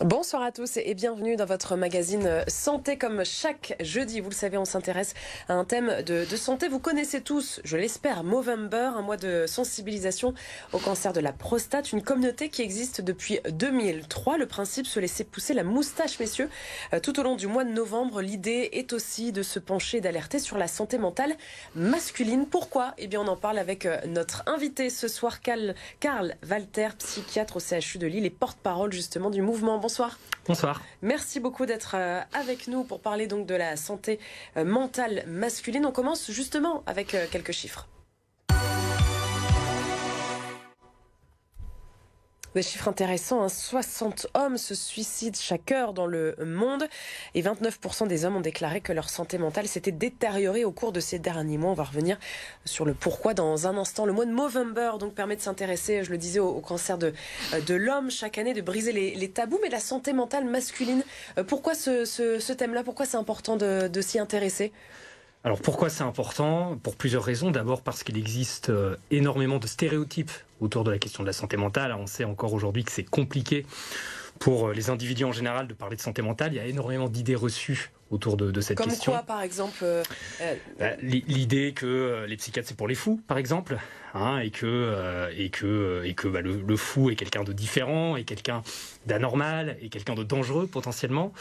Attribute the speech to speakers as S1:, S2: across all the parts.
S1: Bonsoir à tous et bienvenue dans votre magazine Santé. Comme chaque jeudi, vous le savez, on s'intéresse à un thème de santé. Vous connaissez tous, je l'espère, Movember, un mois de sensibilisation au cancer de la prostate, une communauté qui existe depuis 2003. Le principe, se laisser pousser la moustache, messieurs. Tout au long du mois de novembre, l'idée est aussi de se pencher et d'alerter sur la santé mentale masculine. Pourquoi ? Eh bien, on en parle avec notre invité ce soir, Karl Walter, psychiatre au CHU de Lille et porte-parole justement du mouvement. Bonsoir.
S2: Bonsoir.
S1: Merci beaucoup d'être avec nous pour parler donc de la santé mentale masculine. On commence justement avec quelques chiffres. Des chiffres intéressants, 60 hommes se suicident chaque heure dans le monde et 29% des hommes ont déclaré que leur santé mentale s'était détériorée au cours de ces derniers mois. On va revenir sur le pourquoi dans un instant. Le mois de Movember donc permet de s'intéresser, je le disais, au cancer de l'homme chaque année, de briser les tabous, mais la santé mentale masculine. Pourquoi ce thème-là ? Pourquoi c'est important de s'y intéresser ?
S2: Alors pourquoi c'est important ? Pour plusieurs raisons. D'abord parce qu'il existe énormément de stéréotypes autour de la question de la santé mentale. On sait encore aujourd'hui que c'est compliqué pour les individus en général de parler de santé mentale. Il y a énormément d'idées reçues autour de cette question.
S1: Comme quoi, par exemple
S2: L'idée que les psychiatres c'est pour les fous, par exemple, et que le fou est quelqu'un de différent, est quelqu'un d'anormal, est quelqu'un de dangereux potentiellement.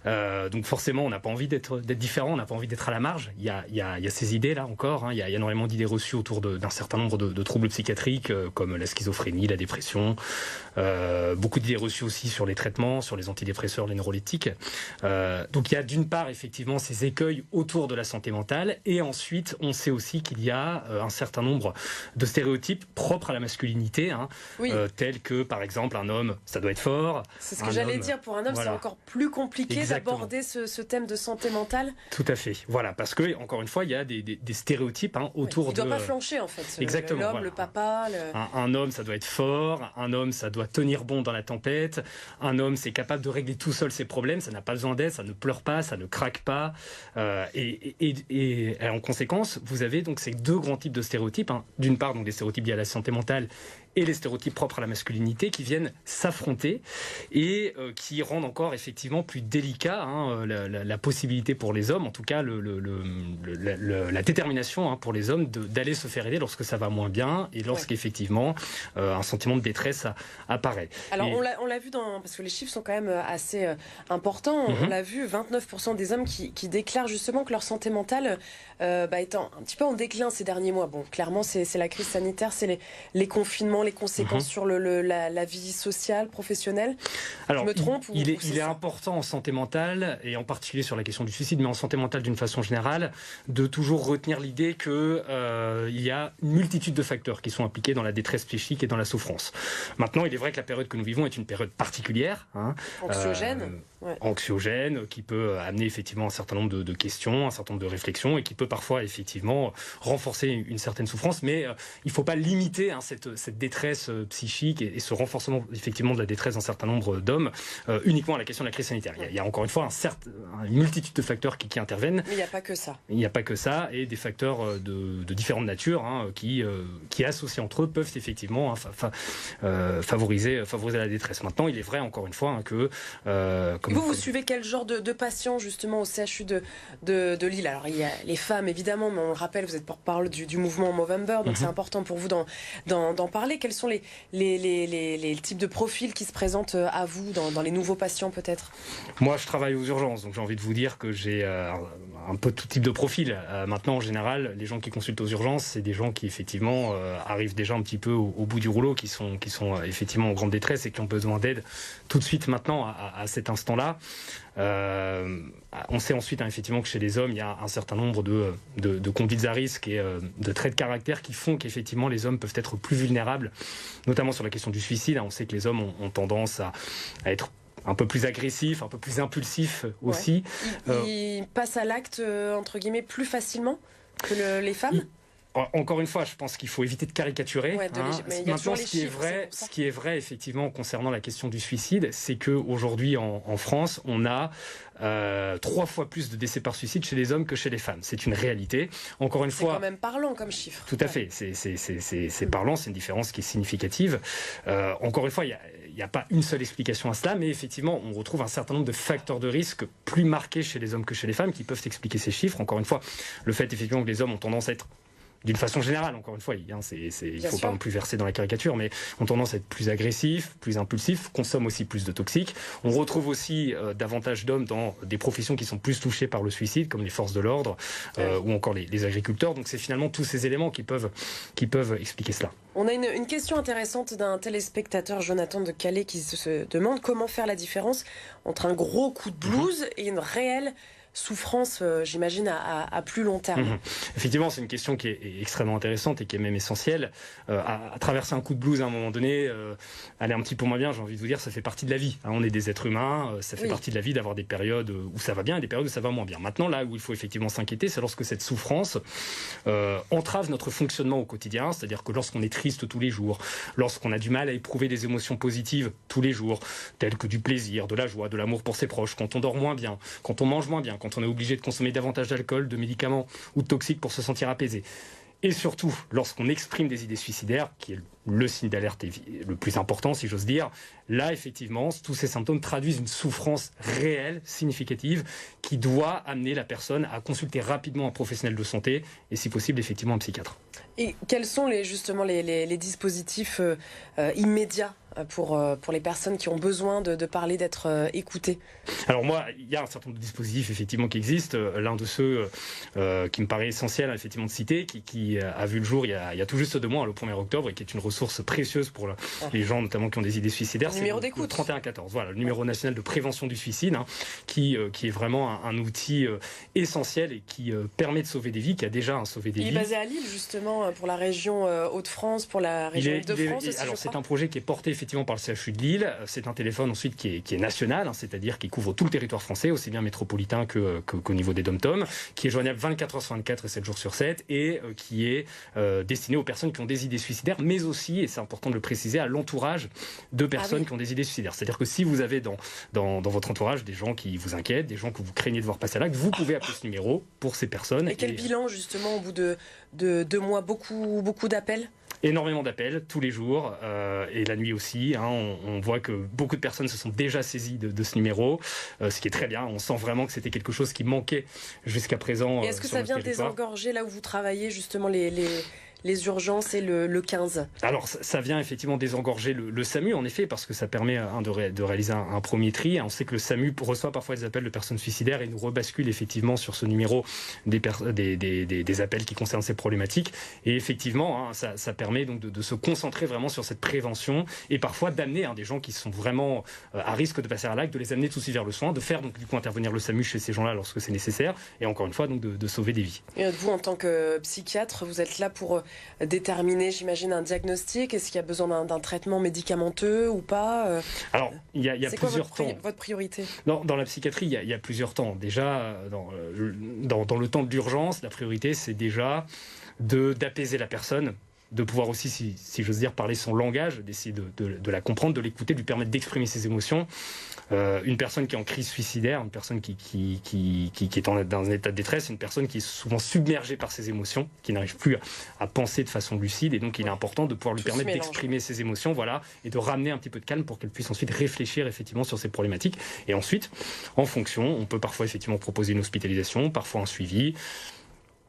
S2: Donc forcément, on n'a pas envie d'être différent, on n'a pas envie d'être à la marge. Il y a ces idées-là encore. Il y a énormément d'idées reçues autour d'un certain nombre de troubles psychiatriques, comme la schizophrénie, la dépression. Beaucoup d'idées reçues aussi sur les traitements, sur les antidépresseurs, les neuroleptiques. Donc il y a d'une part effectivement ces écueils autour de la santé mentale, et ensuite on sait aussi qu'il y a un certain nombre de stéréotypes propres à la masculinité, tels que par exemple un homme, ça doit être fort. C'est
S1: ce que j'allais dire, pour un homme c'est encore plus compliqué. Exactement. D'aborder ce thème de santé mentale.
S2: Tout à fait, voilà, parce que encore une fois il y a des stéréotypes autour de...
S1: Il ne doit pas flancher en fait,
S2: exactement,
S1: l'homme, le papa...
S2: Un homme ça doit être fort, un homme ça doit tenir bon dans la tempête, un homme c'est capable de régler tout seul ses problèmes, ça n'a pas besoin d'aide, ça ne pleure pas, ça ne craque pas, et en conséquence vous avez donc ces deux grands types de stéréotypes, d'une part donc des stéréotypes liés à la santé mentale et les stéréotypes propres à la masculinité qui viennent s'affronter et qui rendent encore effectivement plus délicat la possibilité pour les hommes, en tout cas la détermination pour les hommes d'aller se faire aider lorsque ça va moins bien et lorsqu'effectivement un sentiment de détresse apparaît.
S1: Alors on l'a vu parce que les chiffres sont quand même assez importants, on l'a vu, 29% des hommes qui déclarent justement que leur santé mentale est un petit peu en déclin ces derniers mois. Bon, clairement c'est la crise sanitaire, c'est les confinements, les conséquences sur la vie sociale, professionnelle.
S2: Alors,
S1: je me trompe
S2: il est important en santé mentale, et en particulier sur la question du suicide, mais en santé mentale d'une façon générale, de toujours retenir l'idée qu'il y a une multitude de facteurs qui sont impliqués dans la détresse psychique et dans la souffrance. Maintenant, il est vrai que la période que nous vivons est une période particulière. Anxiogène, qui peut amener effectivement un certain nombre de questions, un certain nombre de réflexions, et qui peut parfois effectivement renforcer une certaine souffrance, mais il ne faut pas limiter cette détresse psychique et ce renforcement effectivement de la détresse d'un certain nombre d'hommes uniquement à la question de la crise sanitaire. Il y a encore une fois une multitude de facteurs qui interviennent.
S1: Mais il n'y a pas que ça.
S2: Il n'y a pas que ça, et des facteurs de différentes natures qui associés entre eux peuvent effectivement favoriser la détresse. Maintenant, il est vrai encore une fois que...
S1: Vous suivez quel genre de patients justement au CHU de Lille ? Alors il y a les femmes évidemment, mais on le rappelle, vous êtes porte-parole du mouvement Movember, donc c'est important pour vous d'en parler. Quels sont les types de profils qui se présentent à vous dans les nouveaux patients peut-être ?
S2: Moi je travaille aux urgences, donc j'ai envie de vous dire que j'ai un peu tout type de profil. Maintenant en général, les gens qui consultent aux urgences, c'est des gens qui effectivement arrivent déjà un petit peu au bout du rouleau, qui sont effectivement en grande détresse et qui ont besoin d'aide tout de suite maintenant à cet instant-là. On sait ensuite effectivement que chez les hommes il y a un certain nombre de conduites à risque et de traits de caractère qui font qu'effectivement les hommes peuvent être plus vulnérables, notamment sur la question du suicide. On sait que les hommes ont tendance à être un peu plus agressifs, un peu plus impulsifs aussi.
S1: Ils passent à l'acte entre guillemets plus facilement que les femmes ?
S2: Encore une fois, je pense qu'il faut éviter de caricaturer. Maintenant, ce qui est vrai effectivement concernant la question du suicide, c'est qu'aujourd'hui en France, on a 3 fois plus de décès par suicide chez les hommes que chez les femmes. C'est une réalité. Encore une fois,
S1: c'est quand même parlant comme chiffre.
S2: Tout à fait. C'est parlant. C'est une différence qui est significative. Encore une fois, il n'y a pas une seule explication à cela, mais effectivement, on retrouve un certain nombre de facteurs de risque plus marqués chez les hommes que chez les femmes qui peuvent expliquer ces chiffres. Encore une fois, le fait effectivement que les hommes ont tendance à être, d'une façon générale, encore une fois, il ne faut pas non plus verser dans la caricature, mais ont tendance à être plus agressifs, plus impulsifs, consomment aussi plus de toxiques. On retrouve aussi davantage d'hommes dans des professions qui sont plus touchées par le suicide, comme les forces de l'ordre ou encore les agriculteurs. Donc c'est finalement tous ces éléments qui peuvent expliquer cela.
S1: On a une question intéressante d'un téléspectateur, Jonathan de Calais, qui se demande comment faire la différence entre un gros coup de blues et une réelle souffrance, j'imagine, à plus long terme.
S2: Effectivement, c'est une question qui est extrêmement intéressante et qui est même essentielle. À traverser un coup de blues à un moment donné, aller un petit peu moins bien, j'ai envie de vous dire, ça fait partie de la vie. On est des êtres humains, ça fait partie de la vie d'avoir des périodes où ça va bien et des périodes où ça va moins bien. Maintenant, là où il faut effectivement s'inquiéter, c'est lorsque cette souffrance entrave notre fonctionnement au quotidien, c'est-à-dire que lorsqu'on est triste tous les jours, lorsqu'on a du mal à éprouver des émotions positives tous les jours, telles que du plaisir, de la joie, de l'amour pour ses proches, quand on dort moins bien, quand on mange moins bien, quand on est obligé de consommer davantage d'alcool, de médicaments ou de toxiques pour se sentir apaisé. Et surtout, lorsqu'on exprime des idées suicidaires, qui est le signe d'alerte le plus important, si j'ose dire, là, effectivement, tous ces symptômes traduisent une souffrance réelle, significative, qui doit amener la personne à consulter rapidement un professionnel de santé et, si possible, effectivement, un psychiatre.
S1: Et quels sont justement les dispositifs immédiats pour les personnes qui ont besoin de parler, d'être écoutées?
S2: Alors moi, il y a un certain nombre de dispositifs effectivement qui existent. L'un de ceux qui me paraît essentiel effectivement de citer, qui a vu le jour il y a tout juste 2 mois, le 1er octobre, et qui est une ressource précieuse pour les gens notamment qui ont des idées suicidaires, c'est le 3114. Voilà, le numéro national de prévention du suicide, qui est vraiment un outil essentiel et qui permet de sauver des vies, qui a déjà sauvé des vies.
S1: Il est basé à Lille justement, pour la région Hauts-de-France, pour la région Île-de-France aussi.
S2: Alors c'est un projet qui est porté effectivement par le CHU de Lille. C'est un téléphone ensuite qui est national, c'est-à-dire qui couvre tout le territoire français, aussi bien métropolitain qu'au niveau des dom-toms, qui est joignable 24 heures sur 24 et 7 jours sur 7, et qui est destiné aux personnes qui ont des idées suicidaires, mais aussi, et c'est important de le préciser, à l'entourage de personnes qui ont des idées suicidaires. C'est-à-dire que si vous avez dans votre entourage des gens qui vous inquiètent, des gens que vous craignez de voir passer à l'acte, vous pouvez appeler ce numéro pour ces personnes.
S1: Et quel bilan justement au bout de 2 mois? Beaucoup d'appels?
S2: Énormément d'appels tous les jours et la nuit aussi. On voit que beaucoup de personnes se sont déjà saisies de ce numéro, ce qui est très bien. On sent vraiment que c'était quelque chose qui manquait jusqu'à présent.
S1: Et est-ce que ça vient désengorger là où vous travaillez justement les urgences et le 15? Alors
S2: ça vient effectivement désengorger le SAMU en effet, parce que ça permet de réaliser un premier tri. On sait que le SAMU reçoit parfois des appels de personnes suicidaires et nous rebascule effectivement sur ce numéro des appels qui concernent ces problématiques. Et effectivement, ça permet donc de se concentrer vraiment sur cette prévention et parfois d'amener des gens qui sont vraiment à risque de passer à l'acte, de les amener tout de suite vers le soin, de faire donc du coup intervenir le SAMU chez ces gens-là lorsque c'est nécessaire, et encore une fois donc de sauver des vies.
S1: Et vous, en tant que psychiatre, vous êtes là pour déterminer, j'imagine, un diagnostic? Est-ce qu'il y a besoin d'un traitement médicamenteux ou pas?
S2: Alors, il y a plusieurs temps.
S1: C'est quoi votre priorité?
S2: Dans la psychiatrie, il y a plusieurs temps. Déjà, dans le temps de l'urgence, la priorité, c'est déjà d'apaiser la personne, de pouvoir aussi, si j'ose dire, parler son langage, d'essayer de la comprendre, de l'écouter, de lui permettre d'exprimer ses émotions. Une personne qui est en crise suicidaire, une personne qui est dans un état de détresse, une personne qui est souvent submergée par ses émotions, qui n'arrive plus à penser de façon lucide, et donc il est important de pouvoir lui permettre d'exprimer ses émotions, voilà, et de ramener un petit peu de calme pour qu'elle puisse ensuite réfléchir effectivement sur ces problématiques. Et ensuite, en fonction, on peut parfois effectivement proposer une hospitalisation, parfois un suivi.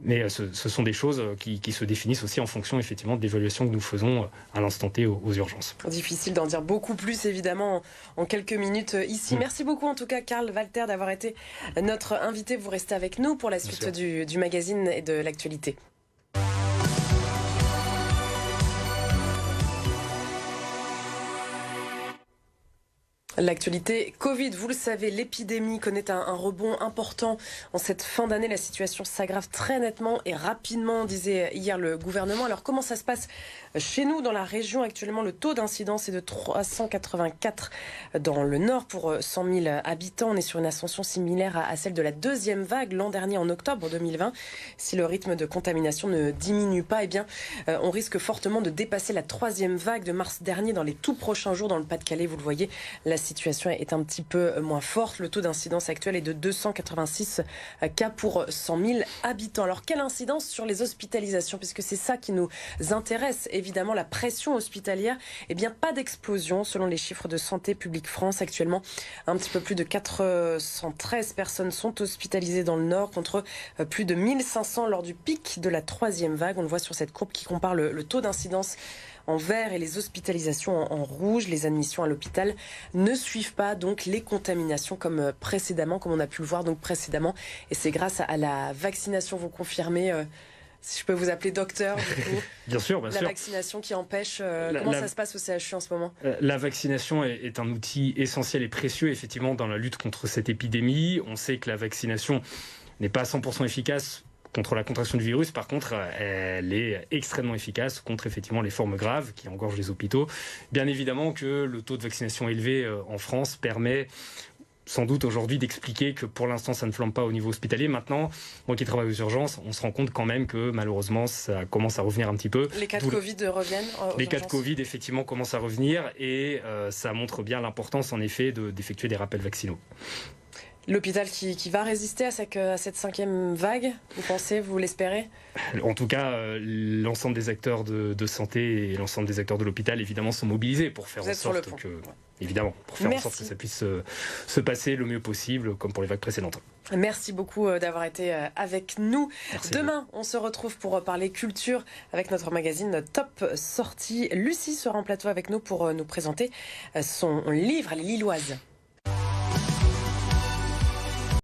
S2: Mais ce sont des choses qui se définissent aussi en fonction effectivement de l'évaluation que nous faisons à l'instant T aux urgences.
S1: Difficile d'en dire beaucoup plus évidemment en quelques minutes ici. Merci beaucoup en tout cas Karl Walter d'avoir été notre invité. Vous restez avec nous pour la suite du magazine et de l'actualité. L'actualité Covid, vous le savez, l'épidémie connaît un rebond important en cette fin d'année. La situation s'aggrave très nettement et rapidement, disait hier le gouvernement. Alors comment ça se passe chez nous dans la région? Actuellement, le taux d'incidence est de 384 dans le nord pour 100 000 habitants. On est sur une ascension similaire à celle de la deuxième vague l'an dernier en octobre 2020. Si le rythme de contamination ne diminue pas, eh bien, on risque fortement de dépasser la troisième vague de mars dernier dans les tout prochains jours dans le Pas-de-Calais. Vous le voyez, la situation est un petit peu moins forte. Le taux d'incidence actuel est de 286 cas pour 100 000 habitants. Alors, quelle incidence sur les hospitalisations? Puisque c'est ça qui nous intéresse, évidemment, la pression hospitalière. Eh bien, pas d'explosion selon les chiffres de Santé publique France. Actuellement, un petit peu plus de 413 personnes sont hospitalisées dans le Nord contre plus de 1500 lors du pic de la 3e vague. On le voit sur cette courbe qui compare le taux d'incidence en vert et les hospitalisations en rouge. Les admissions à l'hôpital ne suivent pas donc les contaminations comme précédemment, comme on a pu le voir donc précédemment. Et c'est grâce à la vaccination, vous confirmez, si je peux vous appeler docteur, du coup.
S2: Bien sûr, bien
S1: la
S2: sûr.
S1: Vaccination qui empêche. Comment ça se passe au CHU en ce moment?
S2: La vaccination est un outil essentiel et précieux, effectivement, dans la lutte contre cette épidémie. On sait que la vaccination n'est pas à 100% efficace contre la contraction du virus. Par contre, elle est extrêmement efficace contre effectivement les formes graves qui engorgent les hôpitaux. Bien évidemment que le taux de vaccination élevé en France permet sans doute aujourd'hui d'expliquer que pour l'instant ça ne flambe pas au niveau hospitalier. Maintenant, moi qui travaille aux urgences, on se rend compte quand même que malheureusement ça commence à revenir un petit peu.
S1: Les cas de Covid reviennent
S2: Les cas de Covid effectivement commencent à revenir et ça montre bien l'importance en effet d'effectuer des rappels vaccinaux.
S1: L'hôpital qui va résister à cette 5e vague, vous pensez, vous l'espérez?
S2: En tout cas, l'ensemble des acteurs de santé et l'ensemble des acteurs de l'hôpital, évidemment, sont mobilisés pour faire en sorte que... Évidemment, pour faire en sorte que ça puisse se passer le mieux possible, comme pour les vagues précédentes.
S1: Merci beaucoup d'avoir été avec nous.
S2: Merci.
S1: Demain, on se retrouve pour parler culture avec notre magazine Top Sortie. Lucie sera en plateau avec nous pour nous présenter son livre, Les Lilloises.